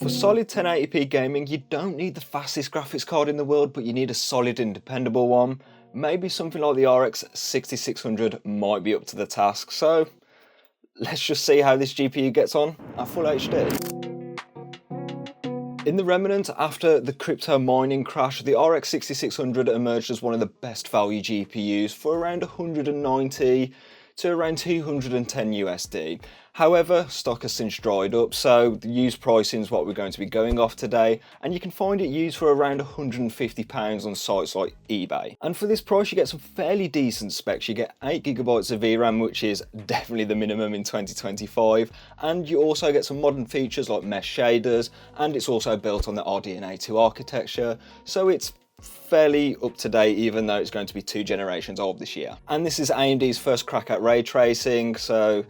For solid 1080p gaming, you don't need the fastest graphics card in the world, but you need a solid and dependable one. Maybe something like the RX 6600 might be up to the task, so let's just see how this GPU gets on at full HD. In the remnant after the crypto mining crash, the RX 6600 emerged as one of the best value GPUs for around 190 to around 210 USD. However, stock has since dried up, so the used pricing is what we're going to be going off today, and you can find it used for around £150 on sites like eBay. And for this price you get some fairly decent specs. You get 8GB of VRAM, which is definitely the minimum in 2025, and you also get some modern features like mesh shaders, and it's also built on the RDNA 2 architecture, so it's fairly up to date even though it's going to be 2 generations old this year. And this is AMD's first crack at ray tracing, so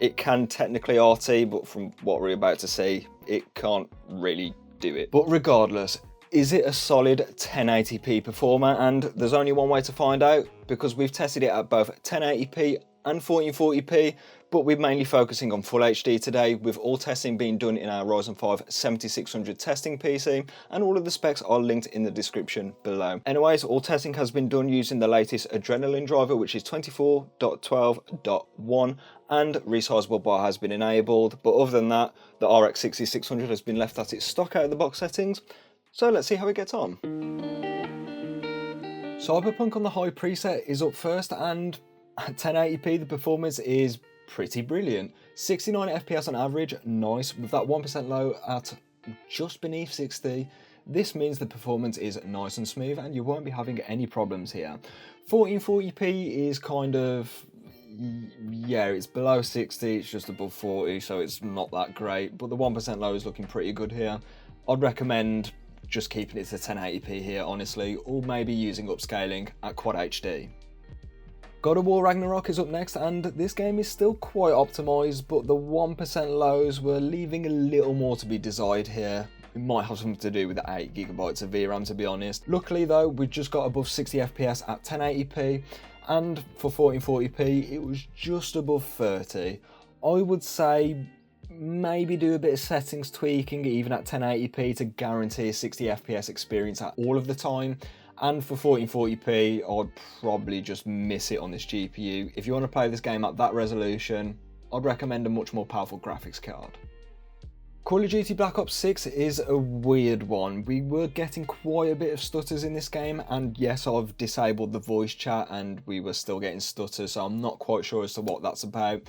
it can technically RT, but from what we're about to see, it can't really do it. But regardless, is it a solid 1080p performer? And there's only one way to find out, because we've tested it at both 1080p and 1440p, but we're mainly focusing on full HD today, with all testing being done in our Ryzen 5 7600 testing PC, and all of the specs are linked in the description below. Anyways, all testing has been done using the latest Adrenaline driver, which is 24.12.1, and resizable bar has been enabled, but other than that, the RX 6600 has been left at its stock out of the box settings, so let's see how it gets on. Cyberpunk on the high preset is up first, and at 1080p the performance is pretty brilliant. 69 FPS on average, nice, with that 1% low at just beneath 60. This means the performance is nice and smooth and you won't be having any problems here. 1440p is kind of, yeah, it's below 60, it's just above 40, so it's not that great, but the 1% low is looking pretty good here. I'd recommend just keeping it to 1080p here, honestly, or maybe using upscaling at Quad HD. God of War Ragnarok is up next, and this game is still quite optimised, but the 1% lows were leaving a little more to be desired here. It might have something to do with the 8GB of VRAM, to be honest. Luckily though, we just got above 60 FPS at 1080p, and for 1440p it was just above 30. I would say maybe do a bit of settings tweaking even at 1080p to guarantee a 60 FPS experience at all of the time. And for 1440p, I'd probably just miss it on this GPU. If you want to play this game at that resolution, I'd recommend a much more powerful graphics card. Call of Duty Black Ops 6 is a weird one. We were getting quite a bit of stutters in this game, and yes, I've disabled the voice chat and we were still getting stutters, so I'm not quite sure as to what that's about.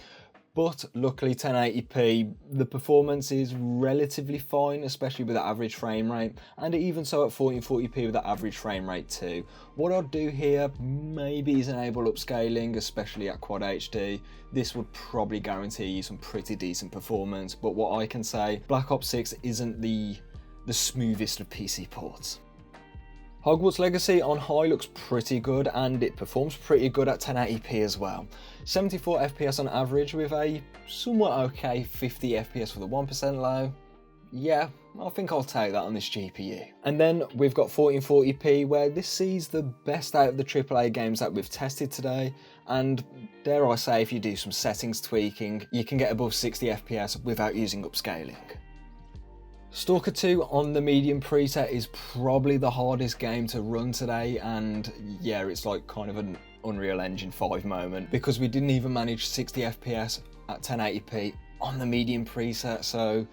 But luckily 1080p, the performance is relatively fine, especially with the average frame rate, and even so at 1440p with the average frame rate too. What I'd do here maybe is enable upscaling, especially at Quad HD. This would probably guarantee you some pretty decent performance, but what I can say, Black Ops 6 isn't the smoothest of PC ports. Hogwarts Legacy on high looks pretty good, and it performs pretty good at 1080p as well. 74 FPS on average with a somewhat okay 50 FPS for the 1% low. Yeah, I think I'll take that on this GPU. And then we've got 1440p, where this sees the best out of the AAA games that we've tested today, and dare I say, if you do some settings tweaking, you can get above 60 FPS without using upscaling. Stalker 2 on the medium preset is probably the hardest game to run today, and yeah, it's like kind of an Unreal Engine 5 moment, because we didn't even manage 60 FPS at 1080p on the medium preset, so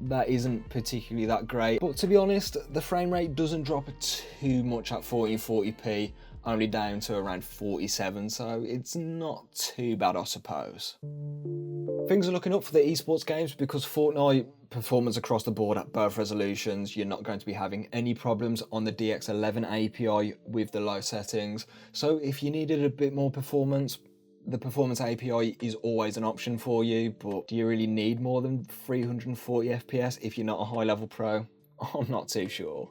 that isn't particularly that great. But to be honest, the frame rate doesn't drop too much at 1440p, only down to around 47, so it's not too bad, I suppose. Things are looking up for the esports games, because Fortnite performance across the board at both resolutions. You're not going to be having any problems on the DX11 API with the low settings. So if you needed a bit more performance, the performance API is always an option for you, but do you really need more than 340 FPS if you're not a high level pro? I'm not too sure.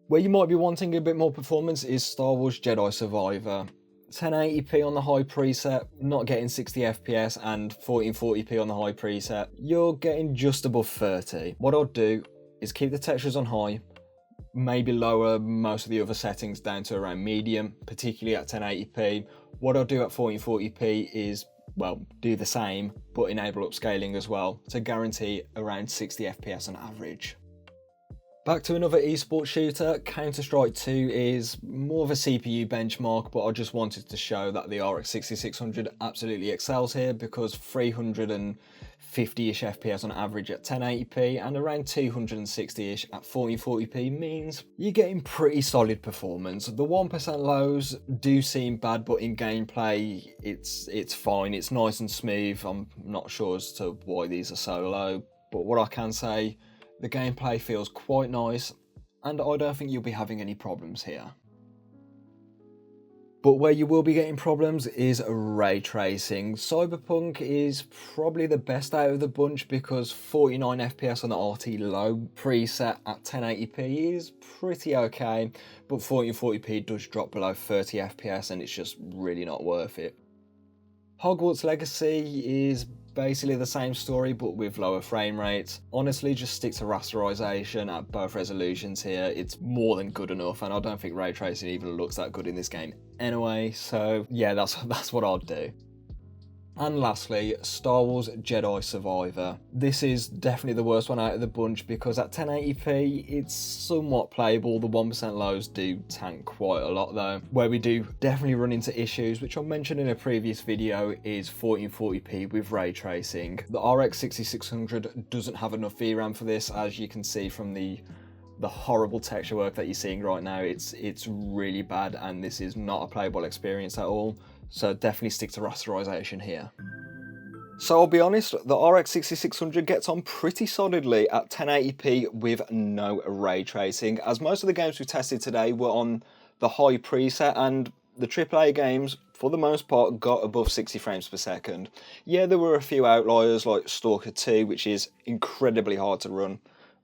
Where you might be wanting a bit more performance is Star Wars Jedi Survivor. 1080p on the high preset, not getting 60 FPS, and 1440p on the high preset, you're getting just above 30. What I'll do is keep the textures on high, maybe lower most of the other settings down to around medium, particularly at 1080p. What I'll do at 1440p is, well, do the same, but enable upscaling as well to guarantee around 60 FPS on average. Back to another esports shooter, Counter-Strike 2 is more of a CPU benchmark, but I just wanted to show that the RX 6600 absolutely excels here, because 350-ish FPS on average at 1080p and around 260-ish at 1440p means you're getting pretty solid performance. The 1% lows do seem bad, but in gameplay it's fine, it's nice and smooth. I'm not sure as to why these are so low, but what I can say, the gameplay feels quite nice, and I don't think you'll be having any problems here. But where you will be getting problems is ray tracing. Cyberpunk is probably the best out of the bunch because 49 FPS on the RT low preset at 1080p is pretty okay, but 1440p does drop below 30 FPS and it's just really not worth it. Hogwarts Legacy is basically the same story but with lower frame rates. Honestly, just stick to rasterization at both resolutions here. It's more than good enough, and I don't think ray tracing even looks that good in this game anyway, so yeah, that's what I'd do. And lastly, Star Wars Jedi Survivor. This is definitely the worst one out of the bunch because at 1080p it's somewhat playable. The 1% lows do tank quite a lot though. Where we do definitely run into issues, which I mentioned in a previous video, is 1440p with ray tracing. The RX 6600 doesn't have enough VRAM for this, as you can see from the horrible texture work that you're seeing right now. It's really bad, and this is not a playable experience at all. So definitely stick to rasterization here. So I'll be honest, the RX 6600 gets on pretty solidly at 1080p with no ray tracing, as most of the games we tested today were on the high preset, and the AAA games, for the most part, got above 60 frames per second. Yeah, there were a few outliers like Stalker 2, which is incredibly hard to run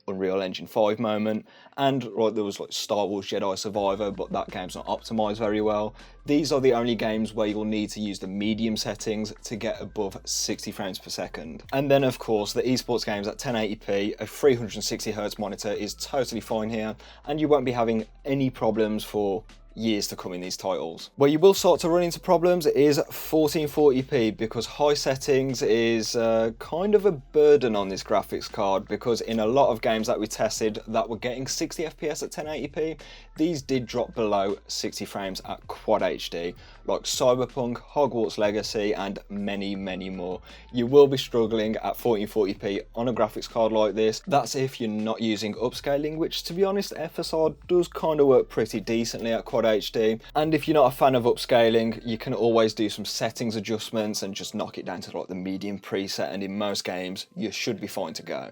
Unreal Engine 5 moment, and there was like Star Wars Jedi Survivor, but that game's not optimized very well. These are the only games where you'll need to use the medium settings to get above 60 frames per second. And then of course the esports games at 1080p, a 360Hz monitor is totally fine here, and you won't be having any problems for years to come in these titles. Where you will start to run into problems is 1440p, because high settings is kind of a burden on this graphics card, because in a lot of games that we tested that were getting 60 FPS at 1080p, these did drop below 60 frames at Quad HD, like Cyberpunk, Hogwarts Legacy, and many more. You will be struggling at 1440p on a graphics card like this. That's if you're not using upscaling, which to be honest, FSR does kind of work pretty decently at Quad HD. And if you're not a fan of upscaling, you can always do some settings adjustments and just knock it down to like the medium preset, and in most games you should be fine to go.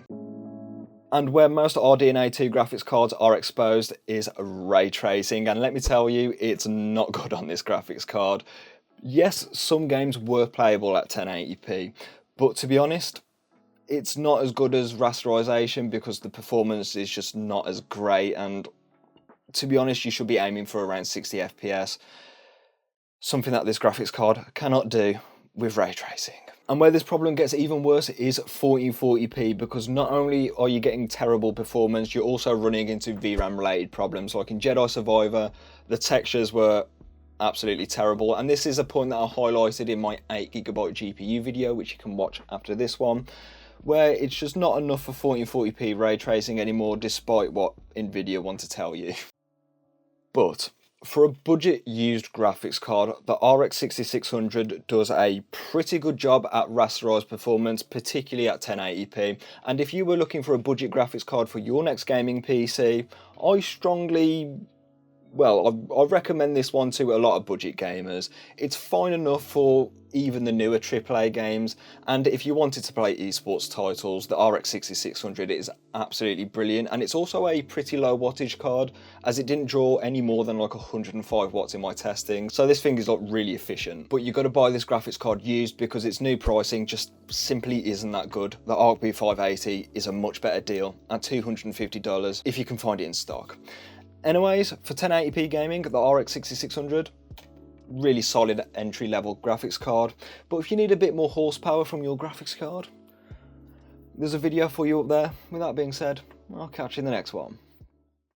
And where most RDNA 2 graphics cards are exposed is ray tracing, and let me tell you, it's not good on this graphics card. Yes, some games were playable at 1080p, but to be honest, it's not as good as rasterization because the performance is just not as great, and to be honest, you should be aiming for around 60 FPS, something that this graphics card cannot do with ray tracing. And where this problem gets even worse is 1440p, because not only are you getting terrible performance, you're also running into VRAM related problems. Like in Jedi Survivor, the textures were absolutely terrible, and this is a point that I highlighted in my 8GB GPU video, which you can watch after this one, where it's just not enough for 1440p ray tracing anymore, despite what Nvidia want to tell you. But for a budget used graphics card, the RX 6600 does a pretty good job at rasterized performance, particularly at 1080p. And if you were looking for a budget graphics card for your next gaming PC, I recommend this one to a lot of budget gamers. It's fine enough for even the newer AAA games, and if you wanted to play esports titles, the RX 6600 is absolutely brilliant, and it's also a pretty low wattage card, as it didn't draw any more than like 105 watts in my testing, so this thing is like really efficient. But you've got to buy this graphics card used because its new pricing just simply isn't that good. The ArcB 580 is a much better deal at $250 if you can find it in stock. Anyways, for 1080p gaming, the RX 6600, really solid entry-level graphics card. But if you need a bit more horsepower from your graphics card, there's a video for you up there. With that being said, I'll catch you in the next one.